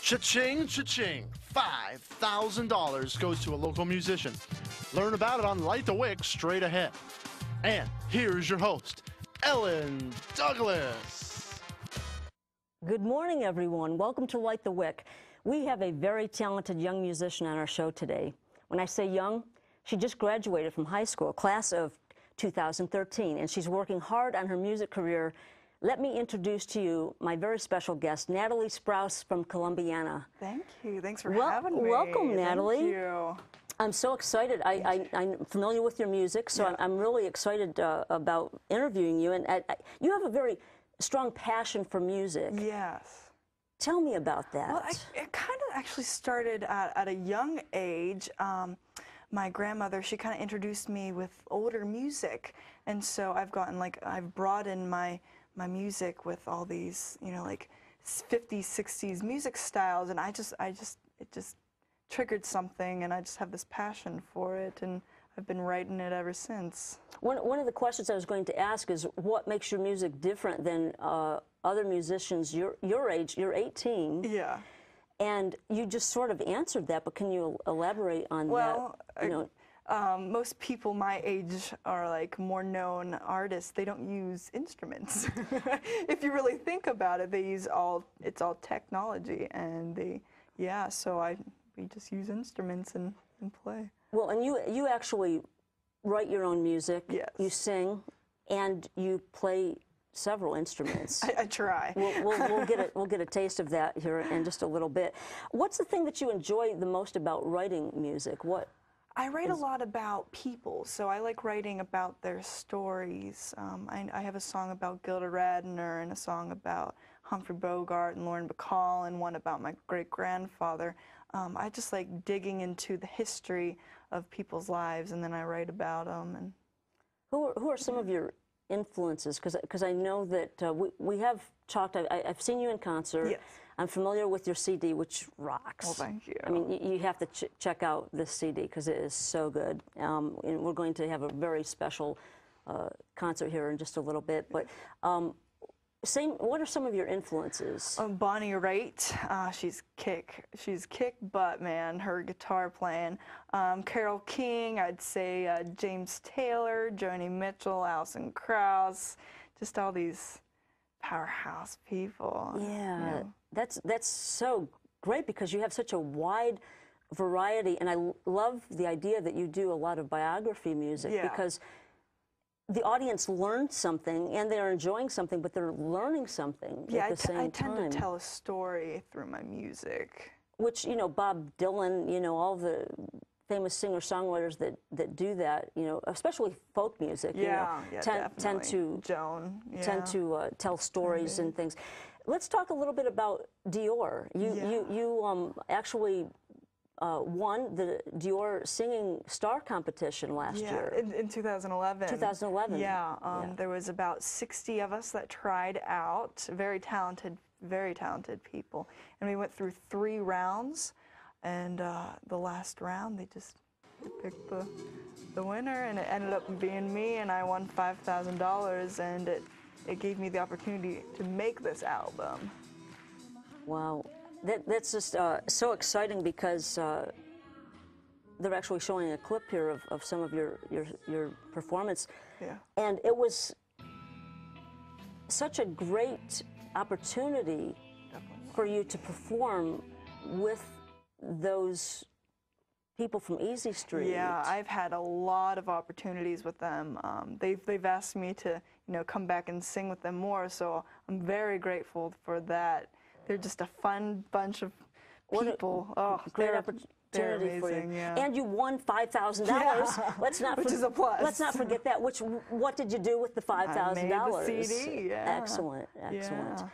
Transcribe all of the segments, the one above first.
Cha-ching, cha-ching. $5,000 goes to a local musician. Learn about it on Light the Wick straight ahead. And here's your host, Ellen Douglas. Good morning, everyone. Welcome to Light the Wick. We have a very talented young musician on our show today. When I say young, she just graduated from high school, class of 2013, and she's working hard on her music career. Let me introduce to you my very special guest, Natalie Sprouse from Columbiana. Thank you. Thanks for having me. Welcome, Natalie. Thank you. I'm so excited. I'm familiar with your music, so I'm really excited about interviewing you. And you have a very strong passion for music. Yes. Tell me about that. Well, it kind of actually started at a young age. My grandmother, she kind of introduced me with older music, and so I've broadened my music with all these, like 50s, 60s music styles, and it just triggered something, and I just have this passion for it, and I've been writing it ever since. One of the questions I was going to ask is, what makes your music different than other musicians your age? You're 18. Yeah. And you just sort of answered that, but can you elaborate on that? Most people my age are like more known artists. They don't use instruments. If you really think about it, it's all technology, and we just use instruments and play. Well, and you actually write your own music. Yes. You sing, and you play several instruments. I try. We'll get a taste of that here in just a little bit. What's the thing that you enjoy the most about writing music? I write a lot about people, so I like writing about their stories. I have a song about Gilda Radner, and a song about Humphrey Bogart and Lauren Bacall, and one about my great-grandfather. I just like digging into the history of people's lives, and then I write about them. And who are some of your influences? Because I know that we have talked. I've seen you in concert. Yes. I'm familiar with your CD, which rocks. Well, thank you. I mean, you have to check out this CD because it is so good. And we're going to have a very special concert here in just a little bit. But what are some of your influences? Bonnie Raitt, she's kick butt, man. Her guitar playing. Carole King, I'd say James Taylor, Joni Mitchell, Alison Krauss, just all these powerhouse people. Yeah, that's so great because you have such a wide variety, and I love the idea that you do a lot of biography music because the audience learns something, and they're enjoying something, but they're learning something at the same time. I tend to tell a story through my music. Which, Bob Dylan, all the famous singer-songwriters that do that, especially folk music, tend to tell stories and things. Let's talk a little bit about Dior. You actually won the Dior Singing Star competition last year. In 2011. 2011. There was about 60 of us that tried out, very talented people, and we went through 3 rounds. And the last round, they picked the winner, and it ended up being me, and I won $5,000, and it gave me the opportunity to make this album. Wow, that's just so exciting because they're actually showing a clip here of some of your performance, and it was such a great opportunity for you to perform with those people from Easy Street. Yeah, I've had a lot of opportunities with them. They've asked me to, come back and sing with them more, so I'm very grateful for that. They're just a fun bunch of people. Great opportunity for you. Yeah. And you won $5,000. Yeah. Which is a plus. Let's not forget that. What did you do with the $5,000? I made the CD. Yeah. Excellent. Yeah.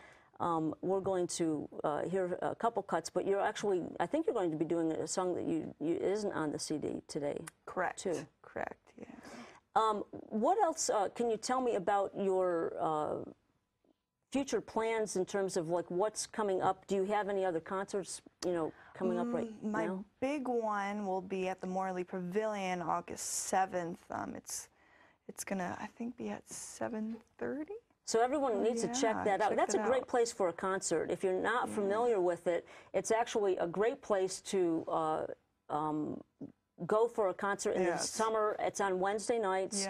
We're going to hear a couple cuts, but I think you're going to be doing a song that isn't on the CD today. Correct. Too. Correct, yeah. What else can you tell me about your future plans in terms of what's coming up? Do you have any other concerts, coming up right now? My big one will be at the Morley Pavilion August 7th. It's gonna, I think, be at 7:30. So everyone needs to check that out. That's a great place for a concert. If you're not familiar with it, it's actually a great place to go for a concert in the summer. It's on Wednesday nights.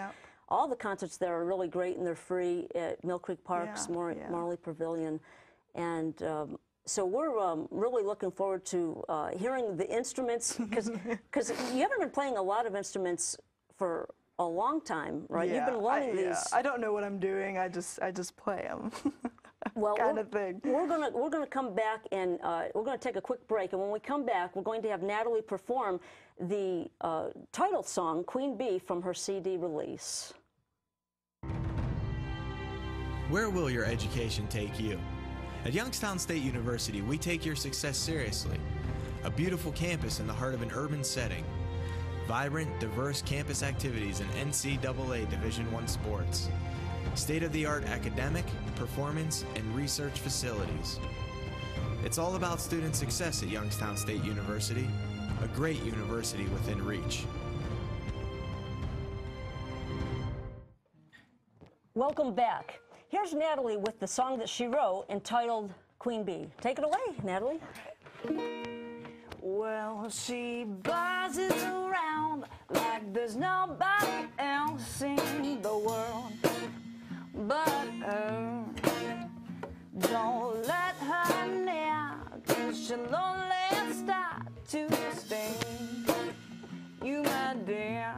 All the concerts there are really great, and they're free at Mill Creek Park's Marley Pavilion. And so we're really looking forward to hearing the instruments, because you haven't been playing a lot of instruments for a long time, right? You've been learning these. I don't know what I'm doing. I just play them. Well, kind of thing. We're gonna come back, and we're gonna take a quick break. And when we come back, we're going to have Natalie perform the title song "Queen Bee" from her CD release. Where will your education take you? At Youngstown State University, we take your success seriously. A beautiful campus in the heart of an urban setting. Vibrant, diverse campus activities and NCAA Division I sports. State-of-the-art academic, performance, and research facilities. It's all about student success at Youngstown State University, a great university within reach. Welcome back. Here's Natalie with the song that she wrote entitled Queen Bee. Take it away, Natalie. Well, she buzzes around like there's nobody else in the world but her. Don't let her near, 'cause she'll only start to sting you, my dear.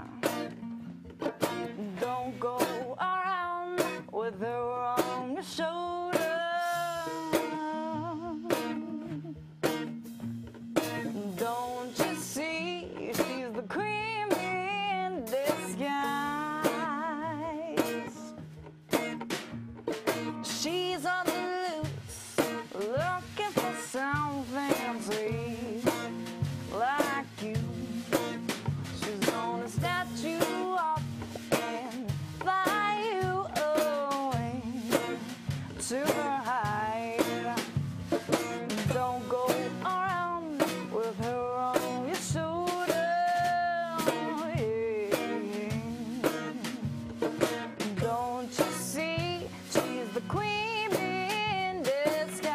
Don't go around with her on your shoulder. Don't you see, she's the cream in disguise. She's on the loose, looking for something sweet like you. She's gonna snatch you up and fly you away to her hide. Don't go around with her on your shoulder. Don't you see, she's the queen in disguise.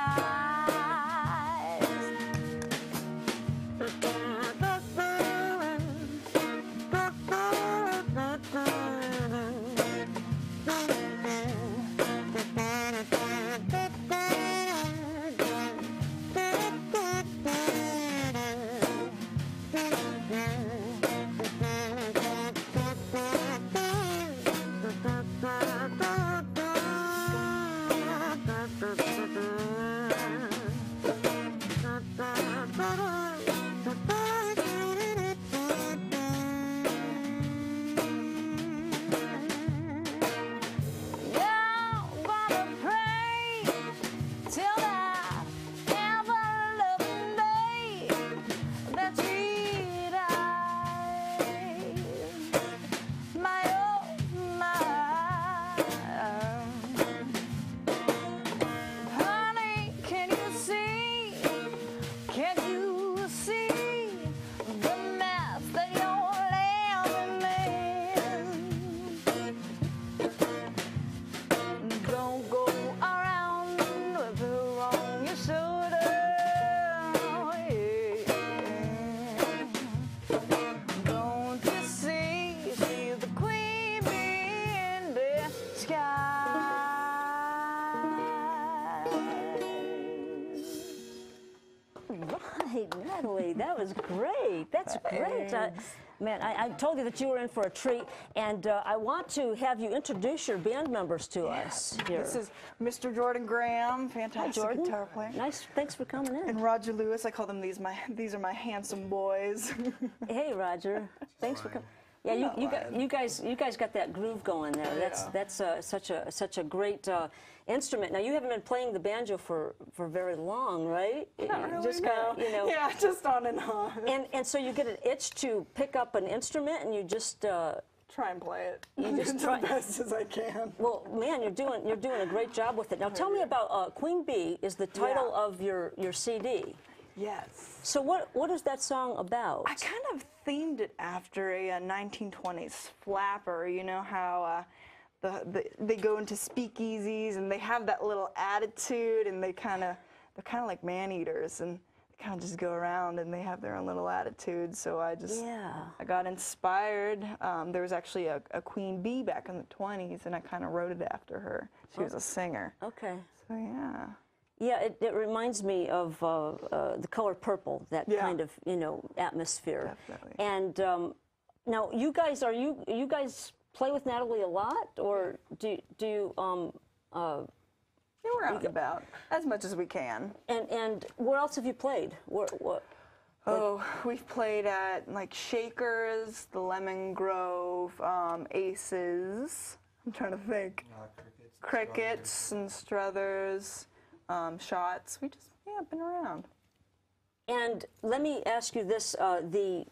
Right, Natalie, that was great. That's great. Man, I told you that you were in for a treat, and I want to have you introduce your band members to us here. This is Mr. Jordan Graham, fantastic Jordan. guitar player. Nice, thanks for coming in. And Roger Lewis, I call them these are my handsome boys. Hey, Roger, thanks for coming. Yeah, you guys got that groove going there. That's such a great instrument. Now you haven't been playing the banjo for very long, right? Not really, just kind of, Yeah, just on and on. And so you get an itch to pick up an instrument, and you just try and play it. You just try the best as I can. Well, man, you're doing a great job with it. Now tell me about Queen Bee is the title of your CD. Yes. So what is that song about? I kind of themed it after a 1920s flapper. You know how they go into speakeasies and they have that little attitude, and they're kind of like man eaters, and they kind of just go around and they have their own little attitude. So I got inspired. There was actually a queen bee back in the 20s, and I kind of wrote it after her. She was a singer. Okay. So yeah. Yeah, it reminds me of the color purple, that kind of, you know, atmosphere. Definitely. And now, you guys play with Natalie a lot, or do you? Yeah, we're out and about as much as we can. And where else have you played? What? Oh, we've played at like Shakers, the Lemon Grove, Aces. I'm trying to think. Crickets and Struthers. Shots. We just, been around. And let me ask you this, the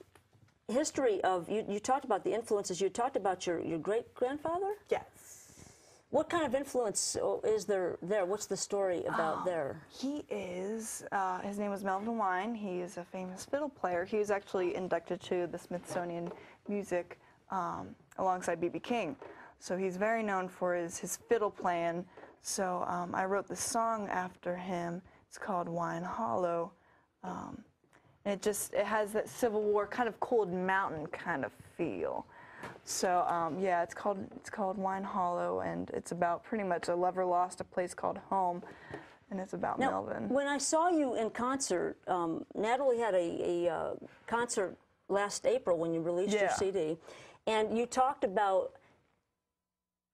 history of, you talked about the influences, you talked about your great-grandfather? Yes. What kind of influence is there? What's the story about there? He is, his name was Melvin Wine. He is a famous fiddle player. He was actually inducted to the Smithsonian Music alongside B.B. King. So he's very known for his fiddle playing. So I wrote this song after him. It's called Wine Hollow. And it has that Civil War kind of cold mountain kind of feel. So yeah, it's called Wine Hollow, and it's about pretty much a lover lost a place called home, and it's about Melvin. When I saw you in concert, Natalie had a concert last April when you released your CD, and you talked about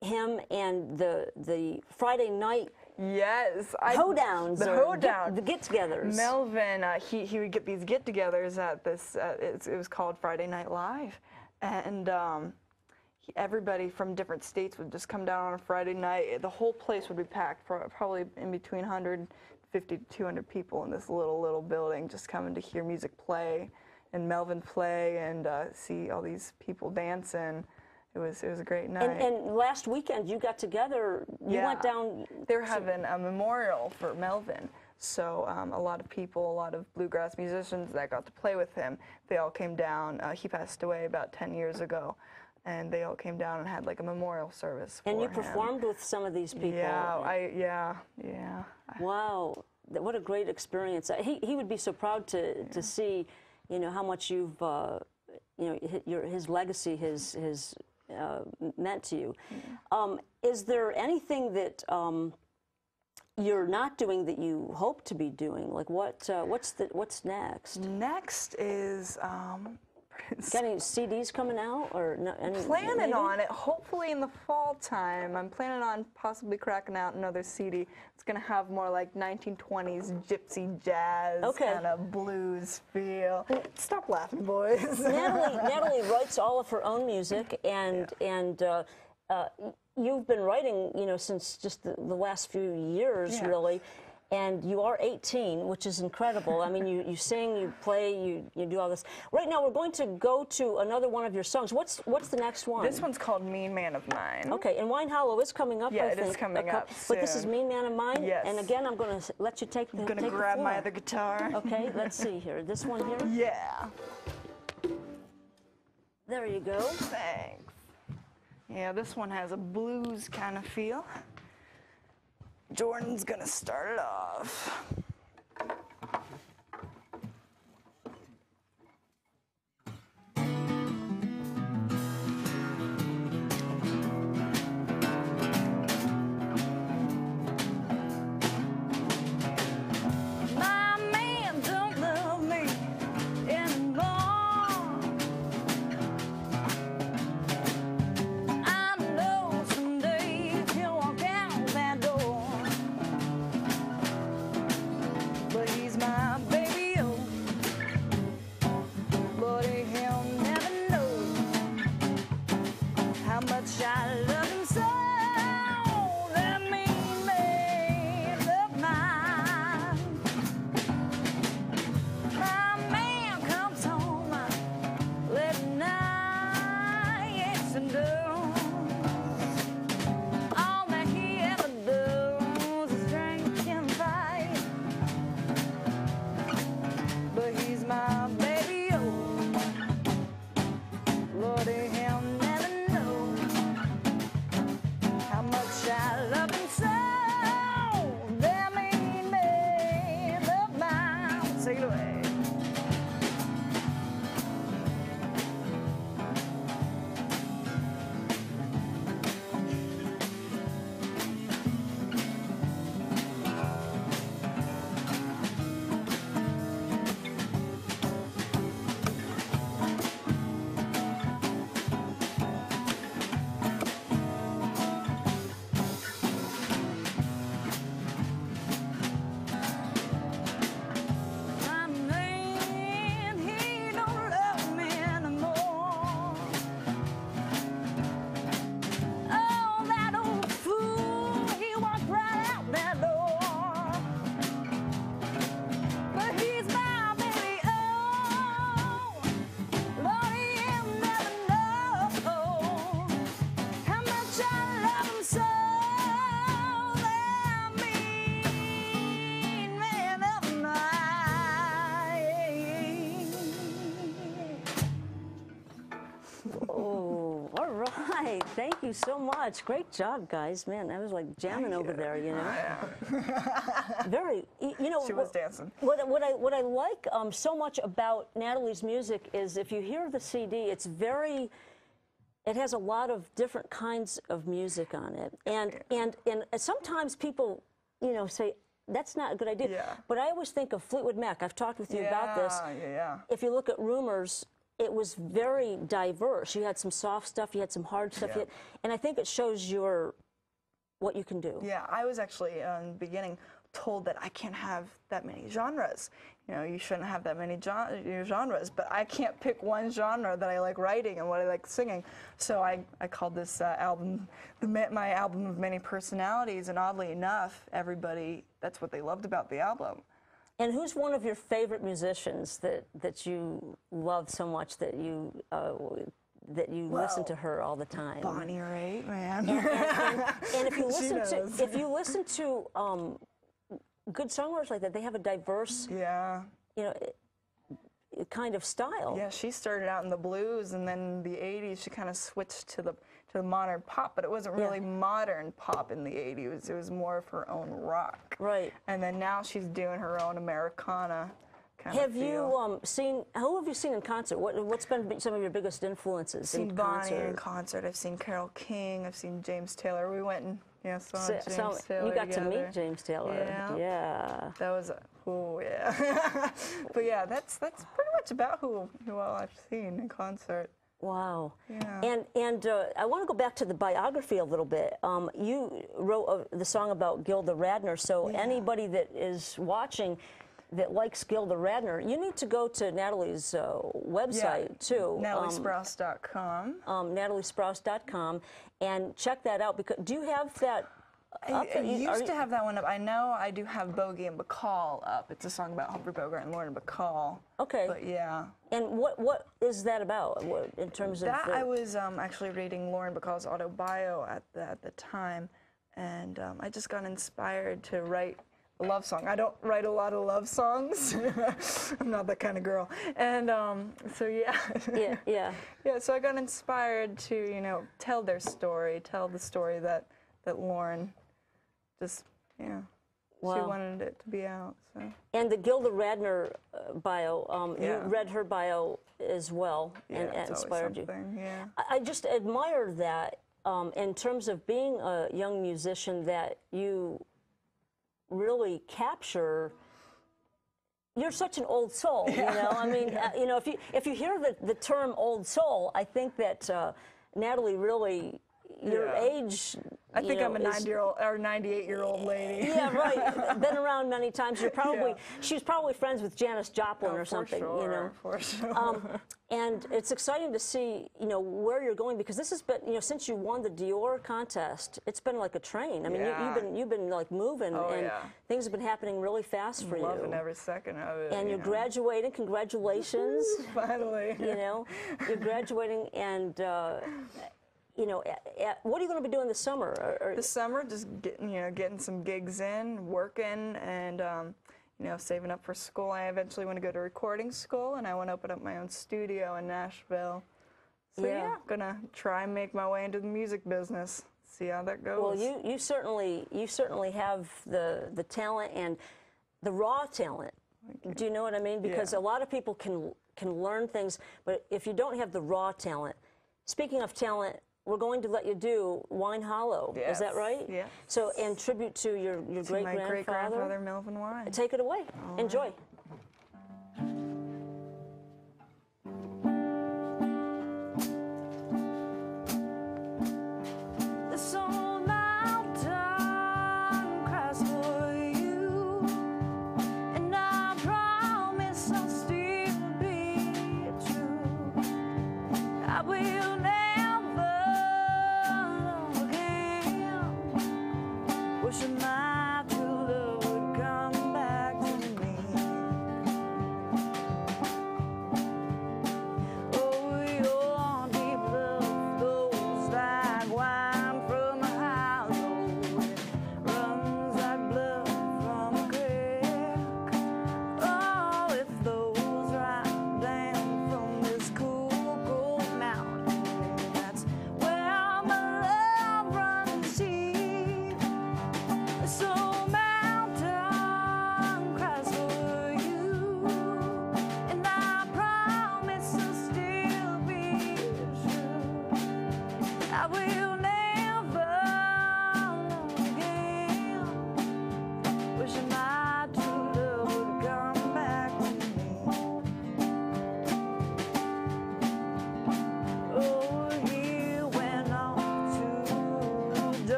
him and the Friday night hoedowns, the hoedown, the get-togethers. Melvin, he would get these get-togethers at this. It was called Friday Night Live, and everybody from different states would just come down on a Friday night. The whole place would be packed, probably in between 150 to 200 people in this little building, just coming to hear music play, and Melvin play, and see all these people dancing. It was a great night. And last weekend you got together. You went down. They were having a memorial for Melvin. So a lot of people, a lot of bluegrass musicians that got to play with him, they all came down. He passed away about 10 years ago, and they all came down and had like a memorial service for him. And you performed with some of these people. Yeah. Wow, what a great experience. He would be so proud to see, you know, how much you've, you know, his legacy has meant to you. Is there anything that you're not doing that you hope to be doing? Like what's next? Next is got any CDs coming out, or no, planning on it? Hopefully in the fall time. I'm planning on possibly cracking out another CD. It's gonna have more like 1920s gypsy jazz kind of blues feel. Stop laughing, boys. Natalie writes all of her own music, and you've been writing, you know, since just the last few years, really. And you are 18, which is incredible. I mean, you sing, you play, you do all this. Right now, we're going to go to another one of your songs. What's the next one? This one's called Mean Man of Mine. Okay, and Wine Hollow is coming up, I think. Yeah, it is coming up soon. But this is Mean Man of Mine? Yes. And again, I'm going to let you take the I'm going to grab my other guitar. Okay, let's see here. This one here? Yeah. There you go. Thanks. Yeah, this one has a blues kind of feel. Jordan's gonna start it off. My man don't love me anymore. I know someday he'll walk out that door. it away. Thank you so much. Great job, guys. Man, I was like jamming over there, you know. Very, you know. She was dancing. What I like so much about Natalie's music is if you hear the CD, it's very, it has a lot of different kinds of music on it. And sometimes people, you know, say, that's not a good idea. Yeah. But I always think of Fleetwood Mac. I've talked with you about this. Yeah. If you look at Rumors, it was very diverse. You had some soft stuff, you had some hard stuff, and I think it shows what you can do. Yeah, I was actually in the beginning told that I can't have that many genres. You know, you shouldn't have that many genres, but I can't pick one genre that I like writing and what I like singing. So I called this album my album of many personalities, and oddly enough, everybody, that's what they loved about the album. And who's one of your favorite musicians that you love so much that you listen to her all the time? Bonnie Raitt, man. And if you listen to good songwriters like that, they have a diverse, you know, kind of style. Yeah, she started out in the blues, and then in the '80s she kind of switched to the modern pop, but it wasn't really modern pop in the '80s. It was more of her own rock. Right. And then now she's doing her own Americana kind of feel. Who have you seen in concert? What's been some of your biggest influences I've seen in Bonnie concert? in concert. I've seen Carole King. I've seen James Taylor. We went and saw James Taylor You got together. to meet James Taylor. Yeah. That was but yeah, that's pretty much about who all I've seen in concert. Wow. Yeah. And I want to go back to the biography a little bit. You wrote the song about Gilda Radner, so anybody that is watching that likes Gilda Radner, you need to go to Natalie's website too. NatalieSprouse.com. NatalieSprouse.com, and check that out. Because do you have that up? I used to have that one up. I know I do have Bogey and Bacall up. It's a song about Humphrey Bogart and Lauren Bacall. Okay. But yeah. And what is that about in terms of that? I was actually reading Lauren Bacall's autobio at the time, and I just got inspired to write a love song. I don't write a lot of love songs. I'm not that kind of girl. And so yeah, so I got inspired to tell their story, tell the story that Lauren just Wow. she wanted it to be out. So. And the Gilda Radner bio, you read her bio as well, and it inspired you. Yeah. I just admire that in terms of being a young musician, that you really capture. You're such an old soul, you know. I mean, if you hear the term old soul, I think that Natalie really. Your age. I think I'm a 90-year-old or 98-year-old lady. Yeah, right. Been around many times. You're probably she was probably friends with Janis Joplin or something. Sure, you know, for sure. And it's exciting to see where you're going, because this has been since you won the Dior contest, it's been like a train. I mean, you've been like moving, and things have been happening really fast for you. Loving every second of it. And you're graduating. Congratulations. Finally. You're graduating, and. What are you going to be doing this summer? This summer, just getting some gigs in, working, and saving up for school. I eventually want to go to recording school, and I want to open up my own studio in Nashville. So gonna try and make my way into the music business. See how that goes. Well, you certainly have the talent and the raw talent Do you know what I mean? Because a lot of people can learn things, but if you don't have the raw talent. Speaking of talent, we're going to let you do Wine Hollow. Yes. Is that right? Yeah. So, in tribute to your great-grandfather. My great-grandfather, Melvin Wine. Take it away. All Enjoy. Right.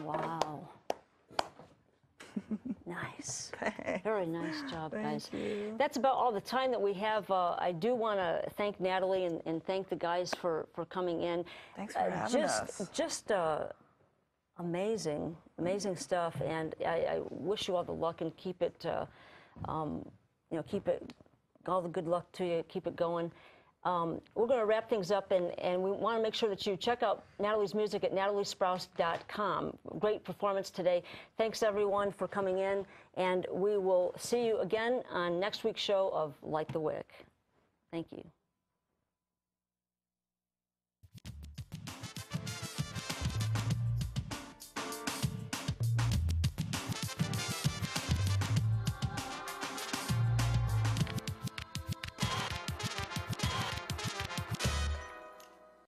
Wow. Nice. Very nice job, guys. Thank you. That's about all the time that we have. I do want to thank Natalie and thank the guys for coming in. Thanks for having us. Just amazing stuff, and I wish you all the luck and keep it, keep it, all the good luck to you. Keep it going. We're going to wrap things up, and we want to make sure that you check out Natalie's music at nataliesprouse.com. Great performance today. Thanks, everyone, for coming in, and we will see you again on next week's show of Light the Wick. Thank you.